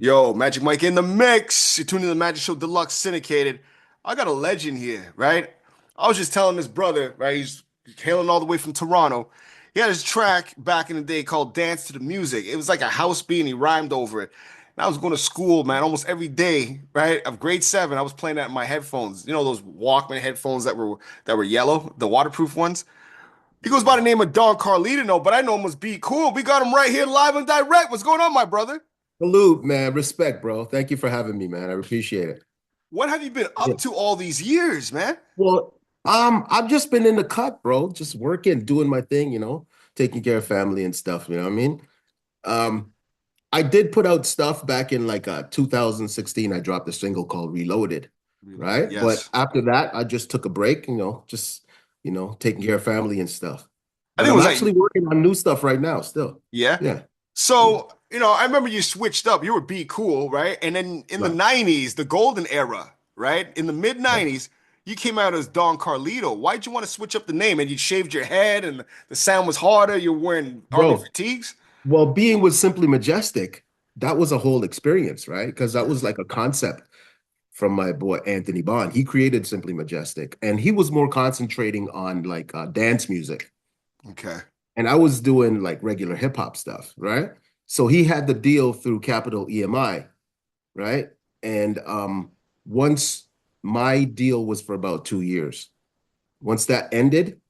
Yo, Magic Mike in the mix. You're tuning to the Magic Show Deluxe Syndicated. I got a legend here, right? I was just telling this brother, right? He's hailing all the way from Toronto. He had his track back in the day called Dance to the Music. It was like a house beat and he rhymed over it. And I was going to school, man, almost every day, right? Of grade 7, I was playing that in my headphones. You know those Walkman headphones that were yellow, the waterproof ones? He goes by the name of Don Carlito, no, but I know him as Be Cool. We got him right here live and direct. What's going on, my brother? Salute, man. Respect, bro. Thank you for having me, man. I appreciate it. What have you been Yeah. up to all these years, man? I've just been in the cut, bro. Just working, doing my thing, taking care of family and stuff, you know what I mean? Um, I did put out stuff back in like 2016. I dropped a single called Reloaded, Reloaded, right? But yes. after that, I just took a break, taking care of family and stuff. I But think it I'm was like, actually working on new stuff right now still. yeah. Yeah. Yeah. So, I remember you switched up. You were Be Cool, right? And then in the Right. 90s, the golden era, right? In the mid Yeah. 90s, you came out as Don Carlito. Why'd you want to switch up the name? And you shaved your head and the sound was harder. You're wearing army Bro, fatigues. well, being with Simply Majestic, that was a whole experience, right? Because that was Yes. like a concept from my boy Anthony Bond. He created Simply Majestic, and he was more concentrating on like dance music, Okay. and I was doing like regular hip hop stuff, right? So he had the deal through Capital EMI, right? And once my deal was for about 2 years. Once that ended,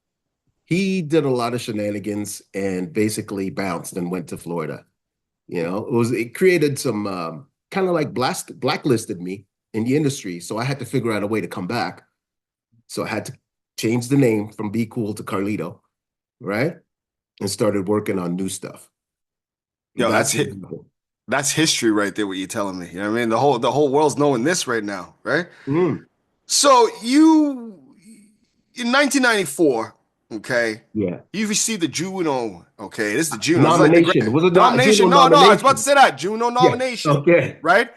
he did a lot of shenanigans and basically bounced and went to Florida. It created some kind of like blacklisted me in the industry. So I had to figure out a way to come back. So I had to change the name from Be Cool to Carlito, right? And started working on new stuff. Yo, That's what that's history right there, what you're telling me. You know what I mean? The whole world's knowing this right now, right? mm, So you in 1994, okay, yeah. you received the Juno. Okay, this is the Juno. It's like the Nomination. Was it not nomination. Juno No, I was about to nomination? say that Juno Yeah. nomination, Okay. right?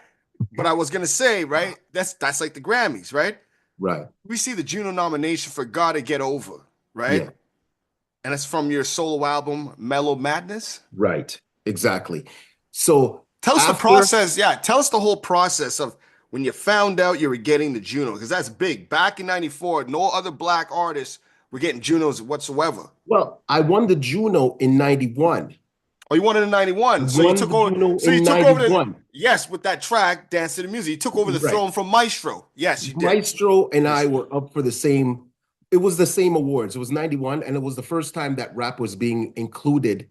But I was gonna say, right, that's like the Grammys, right? Right. We see the Juno nomination for "Gotta Get Over," right? Yeah. And it's from your solo album, Mellow Madness. Right. Exactly. So Tell us the after, process. Yeah, tell us the whole process of when you found out you were getting the Juno, because that's big. Back in '94, no other black artists were getting Junos whatsoever. well, I won the Juno in 91. Oh, you won it in I '91. So you won took the over. Juno So you in took over the. 91. Yes, with that track, Dance to the Music. You took over the Right. throne from Maestro. Yes, you did. Maestro and I Yes. were up for the same, it was the same awards. It was 91, and it was the first time that rap was being included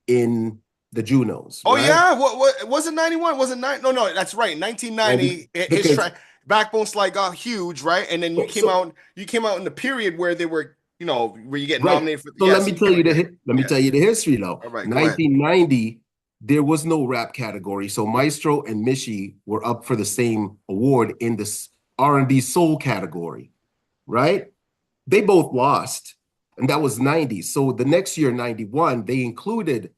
in the Junos, Oh right? yeah. What was it '91? Was it nine? No, no, that's right. 1990. His Because track Backbone Slide got huge, right? And then you so, came so out. You came out in the period where they were, where you get right. nominated for. So let Yes, me you tell came you out. let me tell Yes. you the history though. All right. Go ahead. 1990, there was no rap category. So Maestro and Mishi were up for the same award in this R&B soul category, right? They both lost, and that was 90. So the next year, 91, they included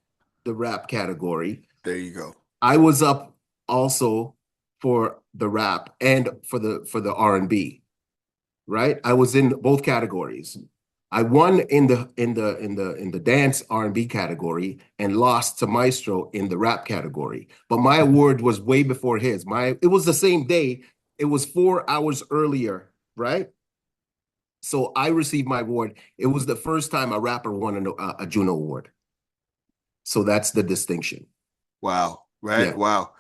the rap category. There you go. I was up also for the rap and for the R&B, right? I was in both categories. I won in the dance R&B category and lost to Maestro in the rap category. But my award was way before his. It was the same day. It was 4 hours earlier, right? So I received my award. It was the first time a rapper won a Juno Award. So that's the distinction. Wow. Right. Yeah. Wow.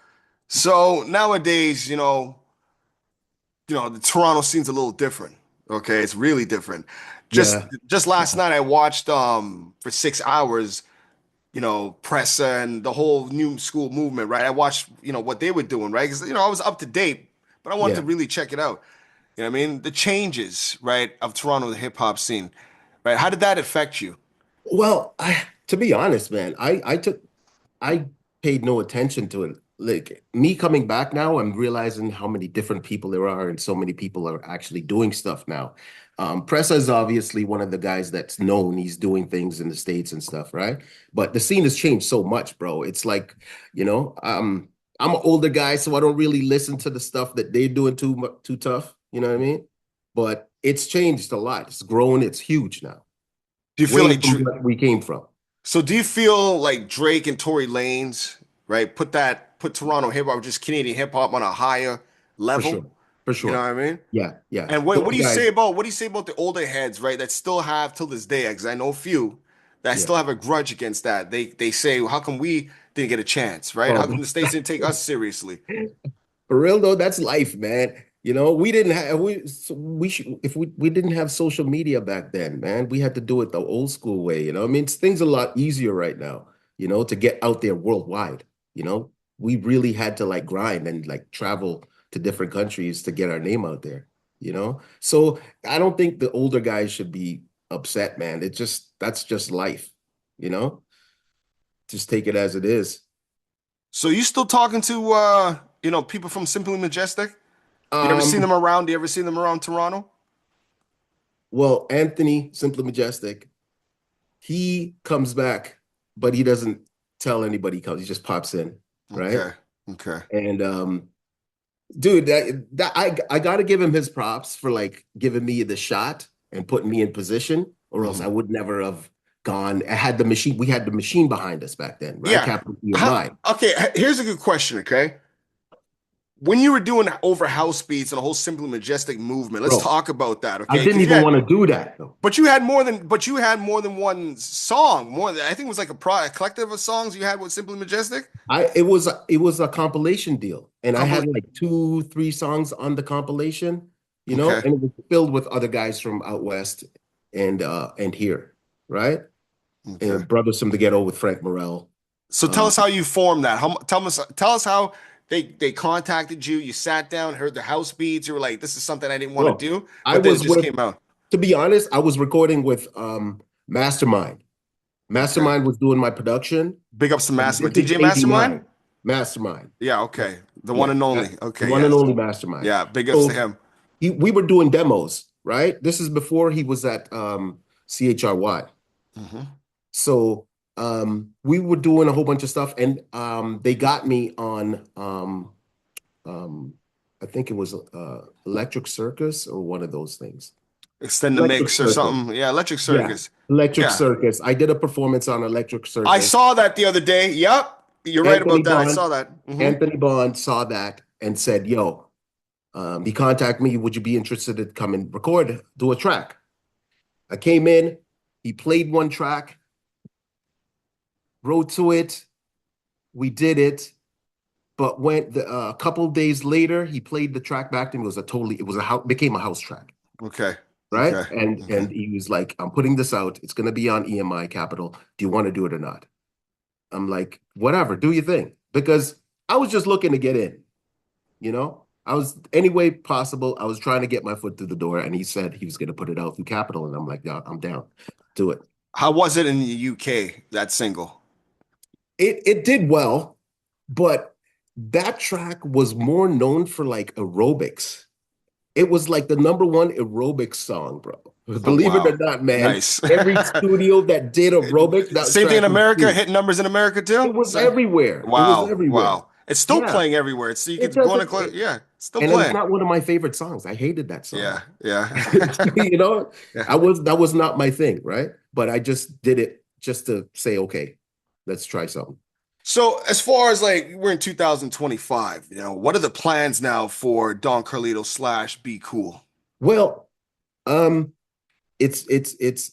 So nowadays, the Toronto scene's a little different. Okay, it's really different. Just Yeah. just last night I watched for 6 hours, Pressa and the whole new school movement, right? I watched, what they were doing, right? Because I was up to date, but I wanted to Yeah. really check it out. You know what I mean? The changes, right, of Toronto, the hip hop scene, right? How did that affect you? Well, to be honest, man, I paid no attention to it. Like me coming back now, I'm realizing how many different people there are, and so many people are actually doing stuff now. Pressa is obviously one of the guys that's known. He's doing things in the States and stuff, right? But the scene has changed so much, bro. It's like, I'm an older guy, so I don't really listen to the stuff that they're doing too tough. You know what I mean? But it's changed a lot. It's grown. It's huge now, Do you feel way like from what we came from. so? Do you feel like Drake and Tory Lanez, right, put that put Toronto hip hop, just Canadian hip hop on a higher for sure, level. for You know sure. what I mean? Yeah, yeah. And Those what do you guys, say about the older heads, right? That still have till this day, because I know a few that yeah. still have a grudge against that. They say, well, how come we didn't get a chance, right? How Oh, come the states didn't take us seriously? for real though, that's life, man. You know, we didn't have we should if we didn't have social media back then, man. We had to do it the old school way, you know. I mean, things a lot easier right now, you know, to get out there worldwide, you know. We really had to like grind and like travel to different countries to get our name out there, you know. So I don't think the older guys should be upset, man. It just that's just life, you know. Just take it as it is. So you still talking to people from Simply Majestic? You ever seen Um, them around? You ever seen them around Toronto? well, Anthony, Simply Majestic, he comes back, but he doesn't tell anybody he comes. He just pops in, right? Okay. Okay. And dude, that I gotta give him his props for like giving me the shot and putting me in position, or else I Mhm. would never have gone. I had the machine, we had the machine behind us back then, right? Yeah. Capital EMI. Okay, here's a good question, okay? When you were doing over house beats and the whole Simply Majestic movement, let's Bro, talk about that, I okay? didn't even want to do that though. But you had more than one song. I think it was like a collective of songs you had with Simply Majestic. It was a compilation deal, and I had Complete. like two, three songs on the compilation, you know, Okay. and it was filled with other guys from out west and here, right? Okay. And Brothers from the Ghetto with Frank Morel. So tell Um, us how you formed that. Tell us how they contacted you. You sat down, heard the house beats. You were like, "This is something I didn't want to bro, do," I but then it was just with, came out. to be honest, I was recording with Mastermind. Okay. Mastermind was doing my production, Big ups to and this Mastermind. is DJ Mastermind. 89. Mastermind. Yeah. Ma- Okay. The one Yeah, and only. the Okay. one and Yes. only Mastermind. Yeah. Big ups to So him. we were doing demos, right? This is before he was at CHRY. Hmm. So we were doing a whole bunch of stuff, and they got me on um, I think it was Electric Circus or one of those things. Extend the Electric mix or Circus. something. Yeah. Electric Yeah. Circus. Electric Yeah. Circus. I did a performance on Electric I Circus. saw that the other day. Yep. You're right Anthony about that. I Bond, saw that. Anthony Bond saw that and said, "Yo, he contacted me. Would you be interested to come and record, do a track?" I came in. He played one track, wrote to it. We did it. But when a couple days later, he played the track back to me. It was a house, became a house track, Okay. right? Okay. And Okay. he was like, "I'm putting this out. It's gonna be on EMI Capital. Do you want to do it or not?" I'm like, "Whatever, do your thing," because I was just looking to get in, you know. I was any way possible. I was trying to get my foot through the door, and he said he was gonna put it out through Capital, and I'm like, "Yeah, I'm down. Do it." How was it in the UK, that single? It did well, but that track was more known for like aerobics. It was like the number one aerobics song, bro. Oh, Believe it or wow. not, man. Nice. Every studio that did aerobics, that Same thing in track was America, huge. hit numbers in America It too. was everywhere. It was Wow, everywhere. wow. It's still Yeah, playing everywhere. It's, you it could go on a doesn't. club. Yeah, it's still And it's playing. not one of my favorite songs. I hated that song. Yeah, yeah. You know, Yeah. that was not my thing, right? But I just did it just to say, okay, let's try something. So as far as like we're in 2025, what are the plans now for Don Carlito slash Be Cool? Well, um, it's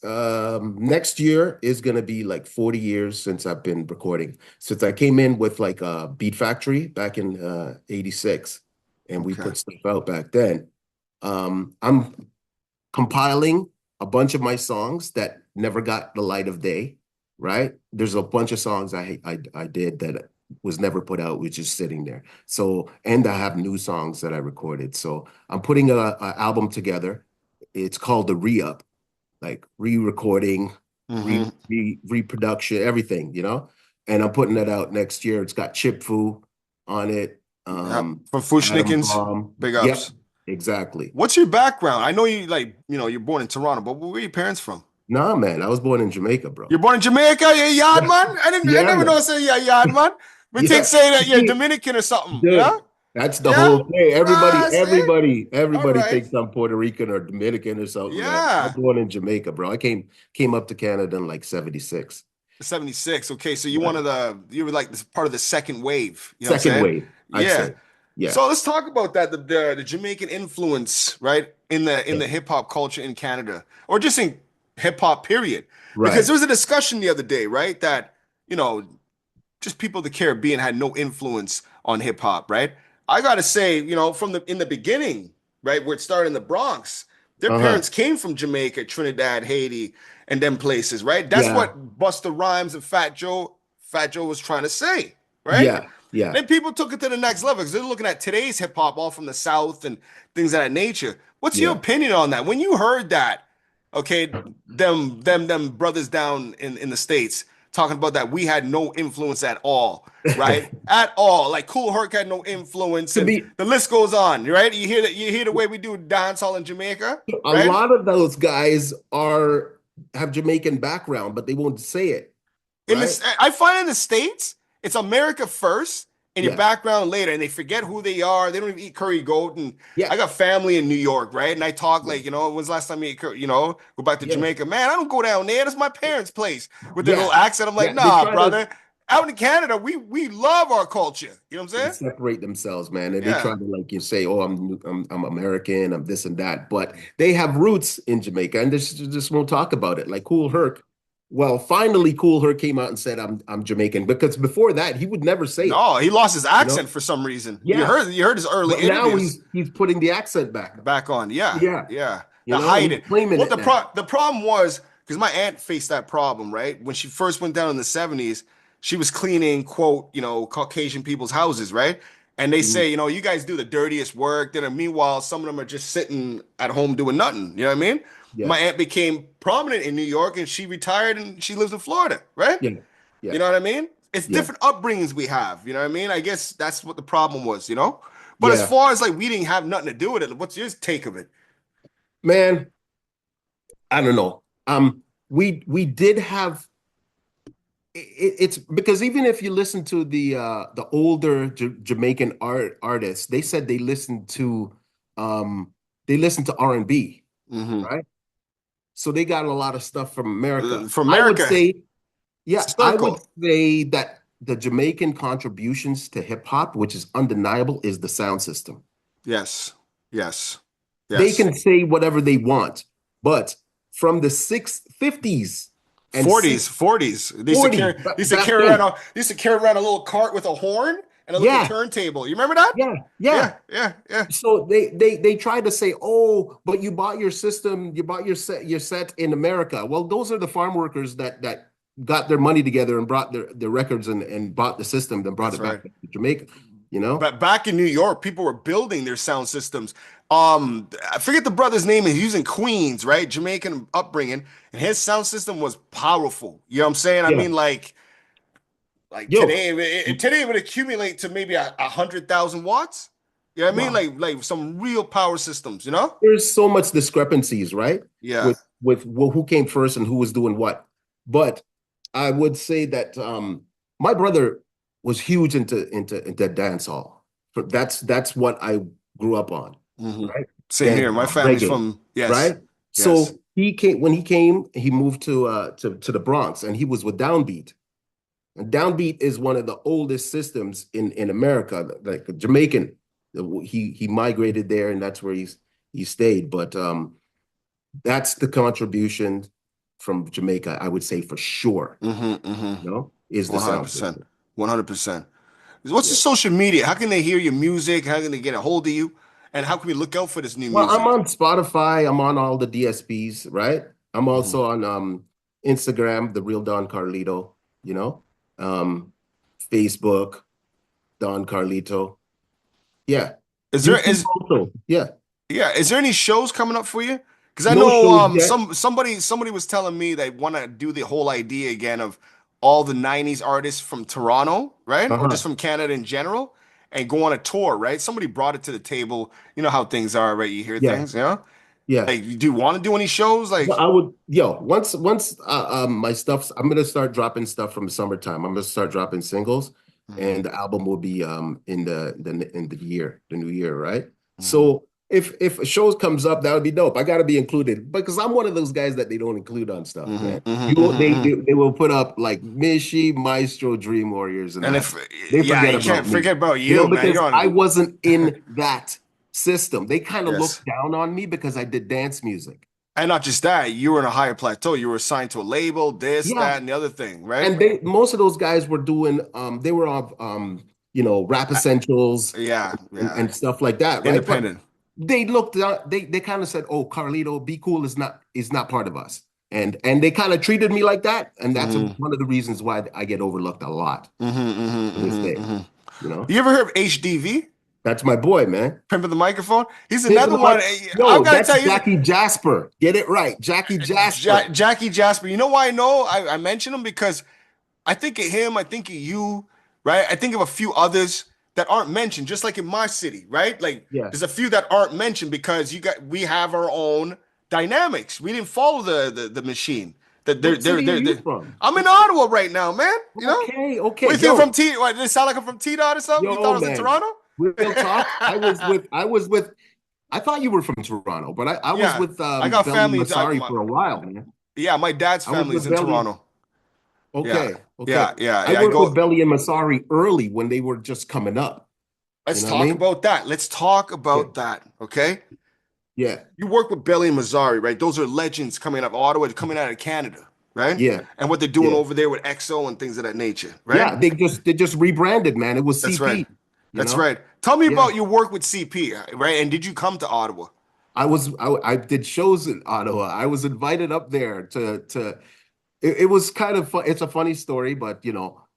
next year is gonna be like 40 years since I've been recording. Since I came in with like a Beat Factory back in 86 and we Okay. put stuff out back then. I'm compiling a bunch of my songs that never got the light of day, right? There's a bunch of songs I did that was never put out, which is sitting there. So, and I have new songs that I recorded. So I'm putting a album together. It's called the Re-Up, like re-recording, Hmm. reproduction, everything, you know? And I'm putting that out next year. It's got Chip Fu on it, Yep. From Adam Fushnikins, Bomb. big Yep, ups. exactly. What's your background? I know you like, you're born in Toronto, but where are your parents from? Nah, man, I was born in Jamaica, bro. You're born in Jamaica? You're a yard man? I Yeah, never know man. say you're a yard man. We think Yeah. say that You you're see, Dominican or something. Yeah? dude, that's the Yeah? whole thing. Ah, see? All Everybody right. thinks I'm Puerto Rican or Dominican or something, man. I'm Yeah. born in Jamaica, bro. I came up to Canada in like 76. '76. Okay, so Right. you were like this part of the second wave. You know what I'm Second saying? wave, I'd Yeah. say. Yeah. So let's talk about that. The Jamaican influence, right, in the hip hop culture in Canada, or just in hip hop, period. Because Right. there was a discussion the other day, right, that you know just people of the Caribbean had no influence on hip hop, right? I gotta say, from the in the beginning, right, where it started in the Bronx, their Uh-huh. parents came from Jamaica, Trinidad, Haiti, and them places, right? That's Yeah. what Busta Rhymes and Fat Joe was trying to say, right? Yeah. Yeah. Then people took it to the next level because they're looking at today's hip hop, all from the South and things of that nature. What's your Yeah. opinion on that? When you heard that, okay, them brothers down in the States talking about that we had no influence at all, right? At all. Like Cool Herc had no influence, To and be the list goes on, right? You hear the way we do dancehall in Jamaica, a right? lot of those guys are have Jamaican background, but they won't say it, In right? this, I find in the States, it's America first and your Yeah. background later, and they forget who they are. They don't even eat curry goat. And Yeah. I got family in New York, right? And I talk Yeah. like, when's the last time you ate curry, go back to Yeah. Jamaica? Man, I don't go down there. That's my parents' place with their Yeah. little accent. I'm like, Yeah. They nah, try to brother. Out in Canada, we love our culture. You know what I'm they saying? separate themselves, man, and they try Yeah. to like you say, "Oh, I'm American, I'm this and that," but they have roots in Jamaica, and they just won't talk about it. Like Cool Herc, well, finally, Cool Herc came out and said, "I'm Jamaican," because before that, he would never say it. No, he lost his You accent know? for some reason. Yeah, You heard his early but now interviews. he's putting the accent back. Back on, yeah, Yeah, yeah. you The know, and hide he's it. claiming Well, it now. the problem was because my aunt faced that problem, right? When she first went down in the '70s, she was cleaning, quote, Caucasian people's houses, right? And they Mhm. say, you guys do the dirtiest work. Then meanwhile, some of them are just sitting at home doing nothing. You know what I mean? Yeah, My aunt became prominent in New York, and she retired, and she lives in Florida, right? yeah, You yeah, know what I mean? It's yeah, different upbringings we have. You know what I mean? I guess that's what the problem was. But as yeah, far as like we didn't have nothing to do with it, what's your take of it? man. I don't know. We did have it's because even if you listen to the older Jamaican artists, they said they listened to R&B, Hmm. right? So they got a lot of stuff from America. For I would America, say, yeah, I would circle. say that the Jamaican contributions to hip hop, which is undeniable, is the sound system. Yes, yes, They yes. can say whatever they want, but from the 50s and 40s, 40s. 40 They used to back carry around then. a little cart with a horn and a little Yeah, turntable. You remember that? yeah, yeah. Yeah, yeah, yeah. So they try to say, oh, but you bought your system, you bought your set in America. Well, those are the farm workers that got their money together and brought their records and bought the system, then brought That's it back right. to Jamaica, you know? But back in New York, people were building their sound systems. I forget the brother's name. He's using Queens, right? Jamaican upbringing, and his sound system was powerful. You know what I'm saying? I Yeah. mean, like Yo, today, today it would accumulate to maybe 100,000 watts. You know what I mean? wow. Like some real power systems. You know? There's so much discrepancies, right? Yeah. With well, who came first and who was doing what. But I would say that my brother was huge into dance hall. That's what I grew up on, Hmm. right? Same Dance here. My hall, family's reggae, from, yes, right? yes. So he moved to the Bronx and he was with Downbeat. And Downbeat is one of the oldest systems in America, like a Jamaican. He migrated there and that's where he stayed. But that's the contribution from Jamaica, I would say for sure, Hmm. Hmm. is the sound 100%. system. 100%. What's the Yeah. social media? How can they hear your music? How can they get a hold of you? And how can we look out for this new Well, I'm music? on Spotify. I'm on all the DSPs, right? I'm Mhm. also on Instagram, the real Don Carlito, you know, um, Facebook, Don Carlito. Yeah. Is there YouTube is also. Yeah. Yeah, is there any shows coming up for you? Because I No know shows yet. somebody was telling me they want to do the whole idea again of all the '90s artists from Toronto, right? Or just Uh-huh. from Canada in general, and go on a tour, right? Somebody brought it to the table. You know how things are, right? You hear Yeah. things, you know? Yeah. Like, do you want to do any shows? Well, Like, I would, once my stuff's, I'm gonna start dropping stuff from the summertime. I'm gonna start dropping singles, mhm, and the album will be in the new year, right? mhm. So if a show comes up, that would be dope. I got to be included because I'm one of those guys that they don't include on stuff, man. They will put up like Mishi, Maestro, Dream Warriors, and And that. if They yeah, forget you can't about me, forget about you, man. because You're I on. wasn't in that system. They kind of Yes. looked down on me because I did dance music. And not just that, you were in a higher plateau. You were assigned to a label, this, Yeah, that, and the other thing, right? and they most of those guys were doing they were on Rap Uh, Essentials yeah, yeah. and stuff like that, right? But Independent. they looked out, they kind of said, "Oh, Carlito, Be Cool is not part of us." And they kind of treated me like that, and that's Hmm. one of the reasons why I get overlooked a lot to this day, you know? You ever heard of HDV? That's my boy, man. Pimping the Microphone? He's Pimpin' another the one. mic. I've Yo, got to that's tell you, Jackie Jasper. Get it right. Jackie Jasper. Jackie Jasper. You know why I know? I mention him because I think of him, I think of you, right? I think of a few others that aren't mentioned, just like in my city, right? Like Yeah. there's a few that aren't mentioned because we have our own dynamics. We didn't follow the machine. That What city are you from? I'm in What city? Ottawa right now, man. You know? Okay, What do okay. you think I'm Yo, from T? What, did it sound like I'm from T Dot or something? You thought I yo, was in man. Toronto? Real talk. I thought you were from Toronto, but I was Yeah, with I got Belly family. Masari for a while, man. Yeah, my dad's I was family's with in Belly. Toronto. Yeah, Okay, okay. yeah, yeah, I yeah. I worked with go. Belly and Masari early when they were just coming up. You Let's know what I talk mean? about that. Let's talk Yeah, about that. Okay. yeah, You work with Belly and Mazzari, right? Those are legends coming out of Ottawa, coming out of Canada, right? yeah, And what they're doing yeah. over there with EXO and things of that nature, right? Yeah, they just rebranded, man. It was That's right. CP, you That's know? right. Tell me Yeah. about your work with CP, right? And did you come to Ottawa? I did shows in Ottawa. I was invited up there to it was kind of fun. It's a funny story, but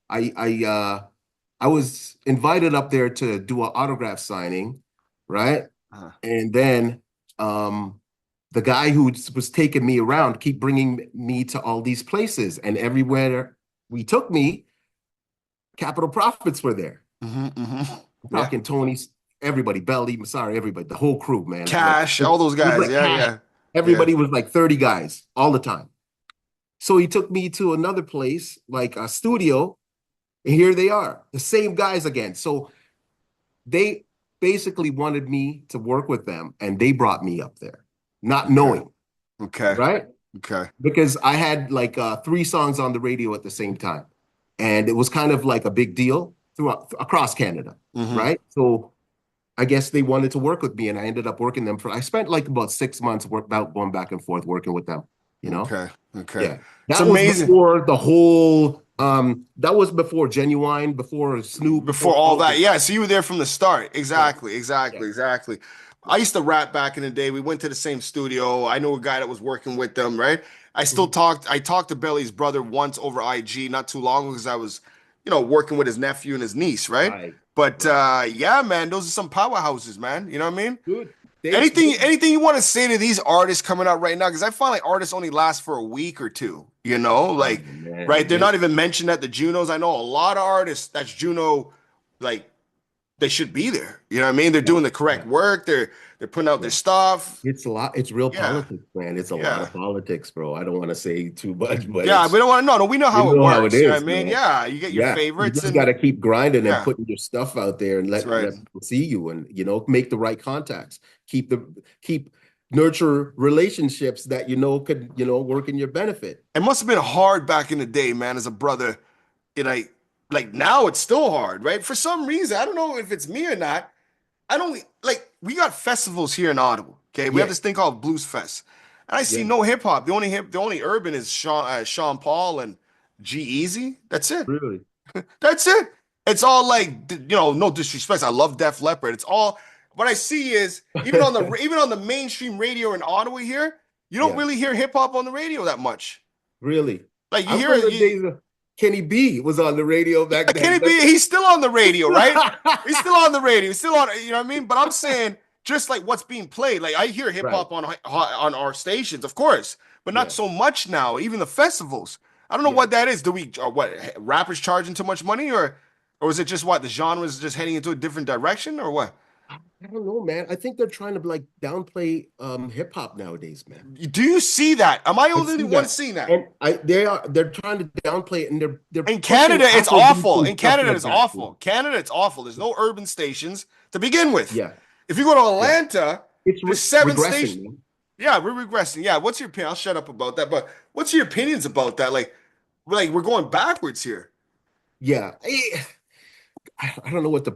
I was invited up there to do an autograph signing, right? Uh, And then the guy who was taking me around keep bringing me to all these places, and everywhere we took me, Capital Profits were there. Yeah. Talking Tony's, everybody, Belly, sorry, everybody, the whole crew, man. Like Cash, it all those was guys. like Yeah, cash. yeah. Yeah. Everybody was like 30 guys all the time. So he took me to another place, like a studio, and here they are, the same guys again. So they basically wanted me to work with them, and they brought me up there, not Okay. knowing, Okay. right? Okay. Because I had like 3 songs on the radio at the same time, and it was kind of like a big deal throughout across Canada, Hmm. right? So I guess they wanted to work with me, and I ended up working them for. I spent like about 6 months about going back and forth working with them. You know, Okay. Okay. yeah, It's that was amazing. before the whole. That was before Genuine, before Snoop, Before before all all that. this. Yeah, so you were there from the start. Yeah, Exactly, yeah, exactly, exactly. I yeah. used to rap back in the day. We went to the same studio. I knew a guy that was working with them, right? Mhm. I talked to Belly's brother once over IG not too long ago because I was, working with his nephew and his niece, right? Right, But right. yeah, man, those are some powerhouses, man. You know what I mean? Good. They Anything you want to say to these artists coming out right now? Because I find like artists only last for a week or two, oh like, right? man, They're not even mentioned at the Junos. I know a lot of artists that's Juno, like they should be there. You know what I mean? They're yeah, doing the correct yeah, work. They're putting out their yeah. stuff. It's a lot. It's real Yeah, politics, man. It's a lot yeah, of politics, bro. I don't want to say too much, but yeah. We it's don't want to know. No, we know you how it know how it works. You know what is, I mean? man. Yeah, you get your Yeah, you favorites just got and to keep grinding and yeah, putting your stuff out there and that's right. let people see you and make the right contacts. Keep nurture relationships that could work in your benefit. It must have been hard back in the day, man, as a brother. And like now it's still hard, right? For some reason, I don't know if it's me or not. I don't like we got festivals here in Ottawa. Okay, we have Yeah, this thing called Blues Fest, and I see yeah, no hip hop. The only urban is Sean Paul and G Easy. That's it. really. That's it. It's all like no disrespect. I love Def Leppard. It's all what I see is even on the mainstream radio in Ottawa here, you don't Yeah, really hear hip hop on the radio that much. really. Like you I'm hear from it. the days of Kenny B was on the radio back Can then. it be? He's still on the radio, right? He's still on the radio. He's still on. You know what I mean? But I'm saying just like what's being played. Like I hear hip Right. hop on our stations, of course, but not Yeah. so much now. Even the festivals. I don't know Yeah. what that is. Do we what rappers charging too much money, or is it just what the genre is just heading into a different direction, or what? I don't know, man. I think they're trying to like downplay hip hop nowadays, man. Do you see that? Am I I the only see one that. seeing that? And they're trying to downplay it and they're In pushing Canada, it's Afrobeats awful. and In stuff Canada, like it's that. awful. Canada, it's awful. There's no urban stations to begin with. Yeah. If you go to Yeah. Atlanta. it's the seven regressing, station. man. Yeah, we're regressing. Yeah, what's your opinion? I'll shut up about that. But what's your opinions about that? Like we're going backwards here. Yeah, I don't know what to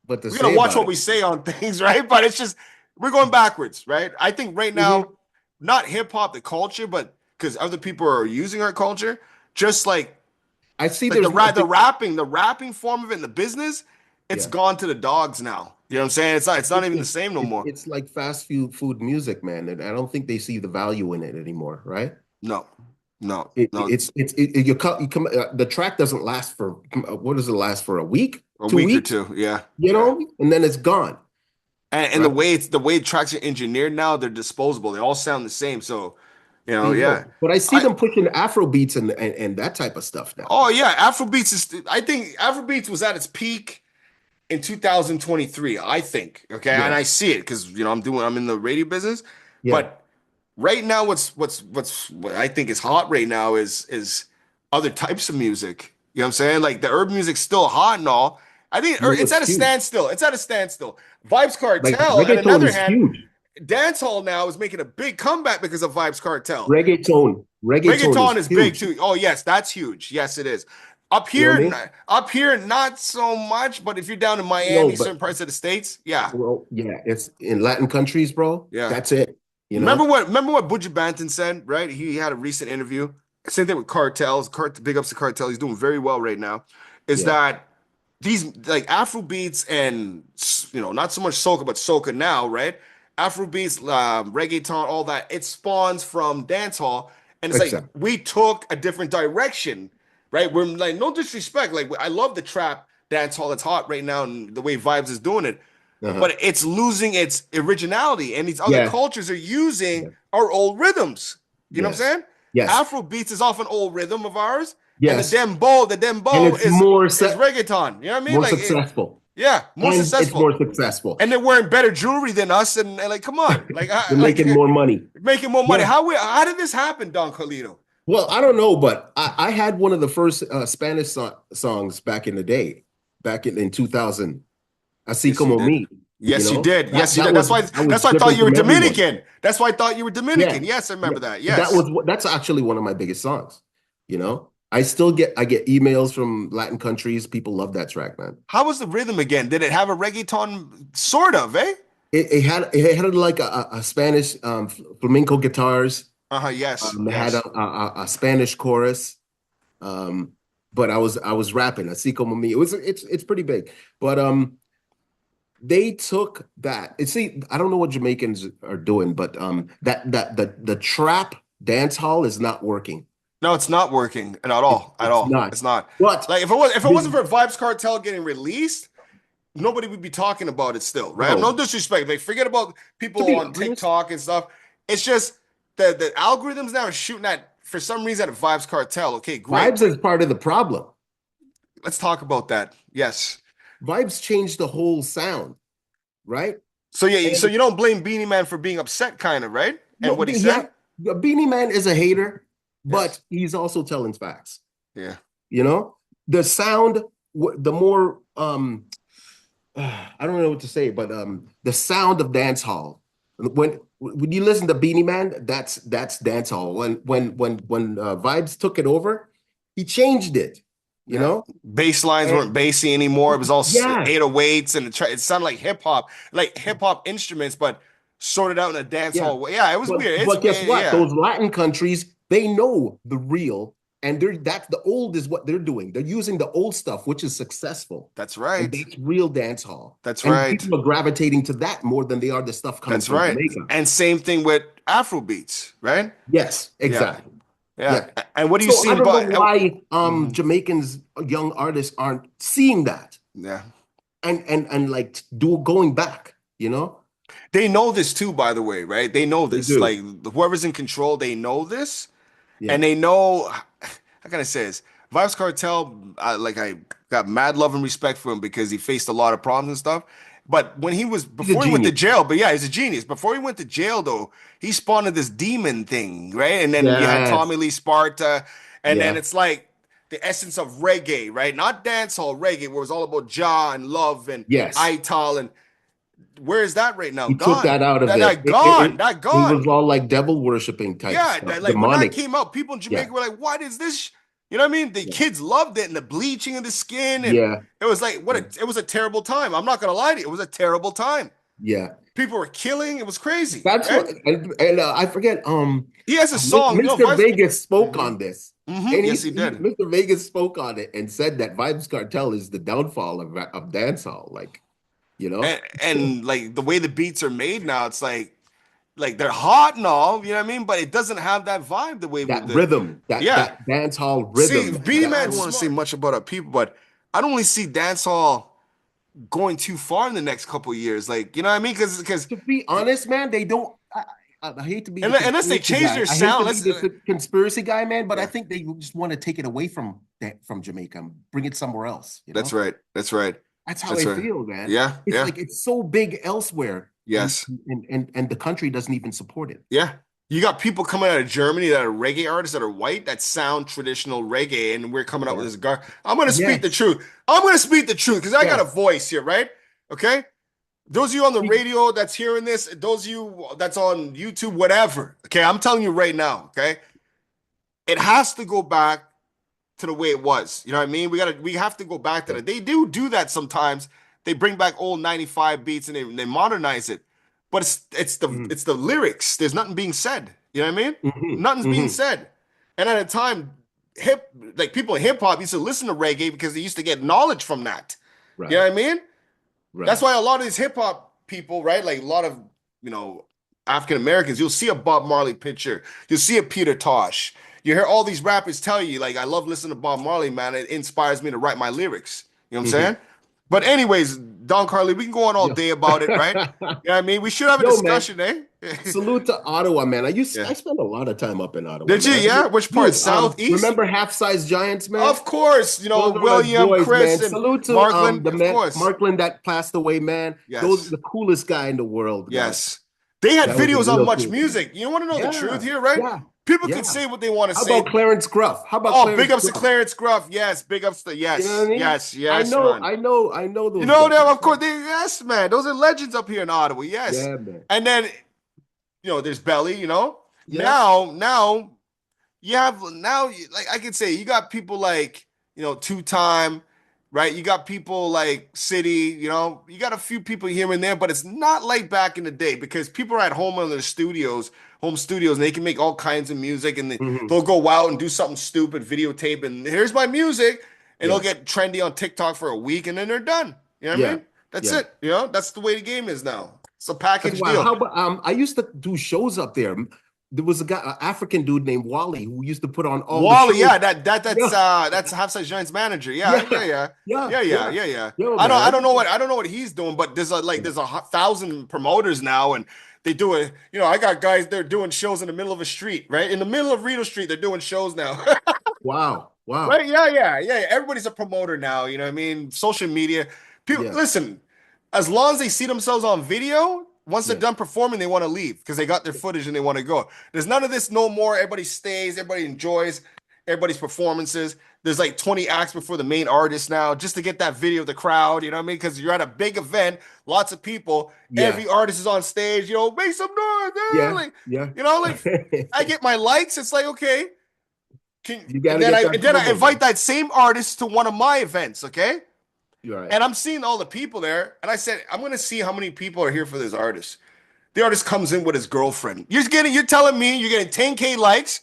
what to We gotta say watch about what it. we say on things, right? But it's just we're going backwards, right? I think right now, Hmm. not hip hop, the culture, but because other people are using our culture, just I see like there's more. the rapping form of it in the business, it's Yeah. gone to the dogs now. You know what I'm saying? It's not even the same no more. It's like fast food music, man, and I don't think they see the value in it anymore, right? No, no, It, no. it's you come the track doesn't last for what does it last for a week, A two week or weeks, two, yeah, you yeah. know, and then it's gone, And right? the way tracks are engineered now, they're disposable. They all sound the same. So, They yeah. know, but I see I them pushing Afro beats and that type of stuff now. Oh yeah, Afrobeats is. I think Afrobeats was at its peak in 2023. I think. Okay, and I Yes, see it because I'm in the radio business, yeah, but right now, what I think is hot right now is other types of music. You know what I'm saying? Like the urban music's still hot and all. I think you know it's what's at a huge? standstill. It's at a standstill. Vibes Like Cartel, and reggaeton another is hand, huge. dancehall now is making a big comeback because of Vibes Cartel. Reggaeton Reggaeton is is big huge. too. Oh yes, that's huge. Yes, it is. You know what I mean? Up here, not so much. But if you're down in No, Miami, but certain parts of the states, yeah, well, yeah, it's in Latin countries, bro. yeah. That's it. You know? Remember what Buju Banton said, right? He had a recent interview. Same thing with Cartels. Big ups to Cartel. He's doing very well right now. Is Yeah, that these like Afro beats and not so much soca, but soca now, right? Afro beats, reggaeton, all that. It spawns from dancehall, and it's like exactly. we took a different direction, right? We're like no disrespect, like I love the trap dancehall that's hot right now, and the way Vibes is doing it, Uh-huh. but it's losing its originality, and these other Yeah, cultures are using yeah, our old rhythms. You know what I'm yes, saying? yes, Afro beats is off an old rhythm of ours, and yes, the and dembow it's more is reggaeton. You know what I mean? more Like successful, yeah, more and it's successful. more successful. And they're wearing better jewelry than us, and like, come on, They're making more money. making more money. Yeah. How did this happen, Don Carlito? Well, I don't know, but I had one of the first Spanish songs back in the day, in 2000. Así Yes, you como did. me, Yes, you did. Yes, you that did. was that was That's why I thought different you were from everyone. Dominican. That's why I thought you were Dominican. Yeah, Yes, I yeah. remember that. That Yes. that's actually one of my biggest songs. You know, I get emails from Latin countries. People love that track, man. How was the rhythm again? Did it have a reggaeton sort of, eh? It had like a Spanish flamenco guitars. Uh-huh, yes, It had yes. a Spanish chorus. Um, but I was rapping. Así como me. It's pretty big. But they took that. And see, I don't know what Jamaicans are doing, but the trap dance hall is not working. No, it's not working at all. At It's all. not. It's not. But Like if it wasn't for Vibes Cartel getting released, nobody would be talking about it still, right? No bro, disrespect. Like forget about to people be on honest, TikTok and stuff. It's just the algorithms now are shooting at for some reason at Vibes Cartel. Okay, great. Vibes is part of the problem. Let's talk about that. Yes. Vibes changed the whole sound, right? So yeah, so And you don't blame Beanie Man for being upset, kind of, right? And no, what he yeah, said? Beanie Man is a hater, but Yes. he's also telling facts. Yeah. You know, the sound, the more I don't know what to say, but the sound of dance hall. When you listen to Beanie Man, that's dance hall. When Vibes took it over, he changed it. You Yeah. know, Bass lines and weren't bassy anymore. It was all yeah, 808s and it sounded like hip hop instruments, but sorted out in a dance yeah. hall way. Yeah, it was weird. But guess what? Yeah, Those Latin countries, they know the real, and that's the old is what they're doing. They're using the old stuff, which is successful, that's and right. that's real dance hall. That's And right. people are gravitating to that more than they are the stuff coming That's from right. Jamaica. And same thing with Afro beats, right? Yes, Yeah, exactly. yeah. Yeah. And what do you So see I in don't know but why mhm. Jamaicans young artists aren't seeing that Yeah. and like do going back, you know? They know this too, by the way, right? They know They this. Like do. whoever's in control, they know this, and Yeah. they know. How can I say this? Vibes Cartel, I got mad love and respect for him because he faced a lot of problems and stuff. But when he was He's a before he went to genius. jail, but yeah, he's a genius. Before he went to jail, though, he spawned this demon thing, right? And then you had Yes. Tommy Lee Sparta, and then Yeah. it's like the essence of reggae, right? Not dancehall reggae, where it was all about Jah and love and Yes. Ital and where is that right now? He took Gone. that out of it. That gone. That It was gone. all like devil worshiping type Yeah, stuff, like when that demonic. came out, people in Yeah, Jamaica were like, "What is this?" You know what I mean? The yeah, kids loved it and the bleaching of the skin, and yeah, it was like yeah, it was a terrible time. I'm not gonna lie to you, it was a terrible time. yeah. People were killing. It was crazy, That's right? what, and I forget. He has a song, Mr. Vegas spoke hmm on this, and Yes, he did. Mr. Vegas spoke on it and said that Vibes Cartel is the downfall of dancehall. Like, you know, And like the way the beats are made now, it's like they're hot and all, you know what I mean? But it doesn't have that vibe the way that with the rhythm, yeah. that dancehall See, rhythm, man. Beanie That's Man, I so don't want to say smart. much about our people, but I don't really see dancehall going too far in the next couple of years. Like, you know what I mean? Because To be honest, man, they don't. I hate to be the unless they conspiracy change guy. their I hate to sound, be let's the conspiracy guy, man, but I yeah, think they just want to take it away from Jamaica and bring it somewhere else, you that's know? right. That's right. That's how That's I right. feel, man. Yeah, It's yeah, like it's so big elsewhere, yes. and the country doesn't even support it. Yeah. You got people coming out of Germany that are reggae artists that are white that sound traditional reggae, and we're coming out with Yeah. this gar. I'm gonna speak the Yes. truth. I'm gonna speak the truth because I got a Yes. voice here, right? Okay. Those of you on the radio that's hearing this, those of you that's on YouTube, whatever. Okay, I'm telling you right now. Okay, it has to go back to the way it was. You know what I mean? We have to go back to Yeah. that. They do that sometimes. They bring back old 95 beats and they modernize it. But Mhm. it's the lyrics. There's nothing being said. You know what I mean? Mhm. Nothing's being Mhm. said. And at a time, people in hip hop used to listen to reggae because they used to get knowledge from that. You know Right. what I mean? That's Right. why a lot of these hip hop people, right? Like a lot of, you know, African Americans, you'll see a Bob Marley picture, you'll see a Peter Tosh. You hear all these rappers tell you, like, I love listening to Bob Marley, man. It inspires me to write my lyrics. You know what I'm saying? Mhm. But anyways, Don Carly, we can go on all Yeah. day about it, right? You know what I mean? We should have a Yo, man. discussion, eh? Salute to Ottawa, man. I Yeah. spent a lot of time up in Ottawa, Did you? man. Yeah. Which part? Dude, South, east? remember Half Size Giants, man? Of course. You know, Those are my William, boys, Chris, man. and Salute to Markland. the Of man course. Markland that passed away, man. Those Yes. the coolest guy in the world, God. Yes. They had That was a videos on real Much cool guy. Music. You want to know the truth Yeah, here, right? yeah, People can yeah. say what they want to How about say. Clarence Gruff? How about Oh, big Clarence ups to Gruff? Clarence Gruff. Yes, big ups to You know what I mean? yes, man. I know You those know guys, them, of course. man. Yes, man. Those are legends up here in Ottawa. Yes. Yeah, man. And then, there's Belly, Yep. Now you have like I could say you got people like Two Time, right? You got people like City, you got a few people here and there, but it's not like back in the day because people are at home in their home studios, and they can make all kinds of music, and Hmm. they'll go out and do something stupid, videotape, and here's my music, and they'll Yeah. get trendy on TikTok for a week, and then they're done. You know what I Yeah. mean? That's Yeah. it. That's the way the game is now. It's a That's package why. deal. How about I used to do shows up there. There was a guy, an African dude named Wally, who used to put on all the Wally, shows. yeah, that's Yeah, that's Half Size Giants manager. Yeah, yeah, yeah, yeah. yeah, Yeah, yeah, yeah. yeah, yeah. Yo, I don't man, I don't know what I don't know what he's doing, but yeah. there's 1,000 promoters now, and they do it. I got guys they're doing shows in the middle of a street, right? In the middle of Rideau Street, they're doing shows now. Wow, Right? wow. Yeah, yeah, yeah, yeah. Everybody's a promoter now, you know what I mean? Social media. People Yeah, listen, as long as they see themselves on video, once they're yeah. done performing, they want to leave because they got their footage and they want to go. There's none of this no more. Everybody stays, everybody enjoys everybody's performances. There's like 20 acts before the main artist now, just to get that video of the crowd, you know what I mean? Because you're at a big event, lots of people, Yeah, every artist is on stage, make some noise, yeah, like, yeah. like I get my likes, it's like, okay. You And got to then get I that and then I promo, invite man. that same artist to one of my events, okay? You're right. And I'm seeing all the people there, and I said, I'm gonna see how many people are here for this artist. The artist comes in with his girlfriend. You're telling me you're getting 10K likes.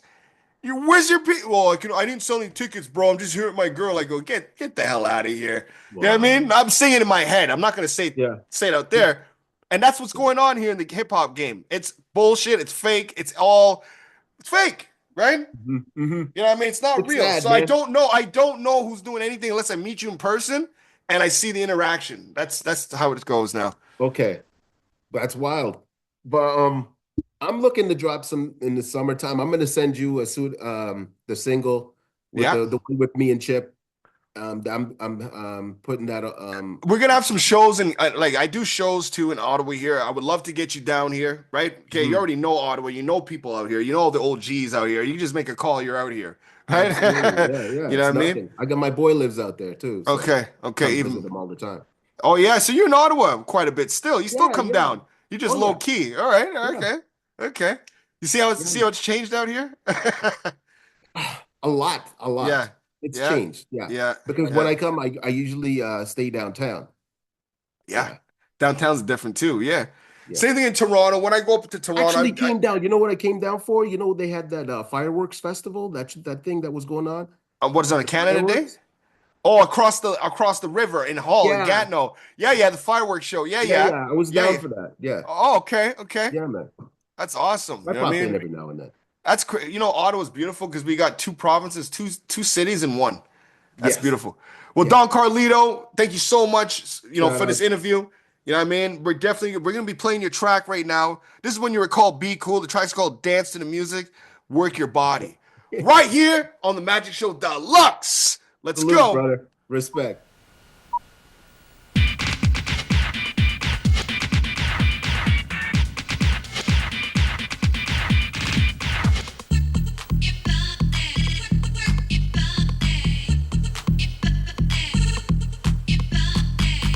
Where's your people? Well, I didn't sell any tickets, bro. I'm just here with my girl. I go, get the hell out of here. You know what I mean? Wow. I'm saying it in my head. I'm not gonna Yeah, say it out yeah. there. And that's what's going on here in the hip hop game. It's bullshit. It's fake. It's fake, right? Hmm. You know what I mean? It's not It's real. sad, So I man. don't know. I don't know who's doing anything unless I meet you in person and I see the interaction. That's how it goes now. Okay, that's wild. But I'm looking to drop some in the summertime. I'm gonna send you a suit the single with Yeah. the one with me and Chip. I'm putting that We're gonna have some shows and like I do shows too in Ottawa here. I would love to get you down here, right? Okay, you mhm. already know Ottawa, you know people out here, you know all the old G's out here. You just make a call, you're out here, Absolutely. right? Yeah, yeah. You know It's what I mean? nothing. I got my boy lives out there too, so Okay, come okay, visit even him all the time. Oh yeah, so you're in Ottawa quite a bit still. You still Yeah, come yeah. down. You just Oh low yeah, key. All right, yeah, okay, okay. You see how yeah. it's changed out here? A lot, a Yeah, lot. It's yeah, changed. Yeah, yeah, because when yeah, I come, I usually stay downtown. yeah. Yeah, Downtown's different too. Yeah. yeah. Same thing in Toronto. When I go up to Toronto, Actually came down. You know what I came down for? You know, they had that fireworks festival, that thing that was going on, what is it, on a the Canada Day? fireworks. Oh, across the river in Hull in Yeah, Gatineau. Yeah, yeah, the fireworks show. Yeah, yeah, yeah, yeah. I was yeah, down yeah. for that. Yeah, Oh, okay, okay. yeah, man. That's awesome. You I know what I pop in mean? every now and then. You know, Ottawa's beautiful because we got two provinces, two cities in one. That's Yes, beautiful. Well, yeah. Don Carlito, thank you so much, Shout for this out. interview. You know what I mean? We're gonna be playing your track right now. This is when you were called Be Cool. The track's called Dance to the Music, Work Your Body. Right here on the Magic Show Deluxe. Let's Salute, go. brother. Respect.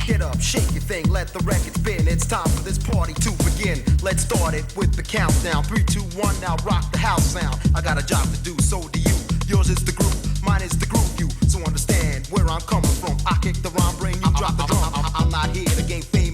Get up, shake your thing, let the record spin. It's time for this party to begin. Let's start it with the countdown. 3, 2, 1, now rock the house sound. I got a job to do, so do you. Yours is the groove, mine is the groove you. So understand where I'm coming from. I kick the rhyme, bring you drop the drum. I'm not here to gain fame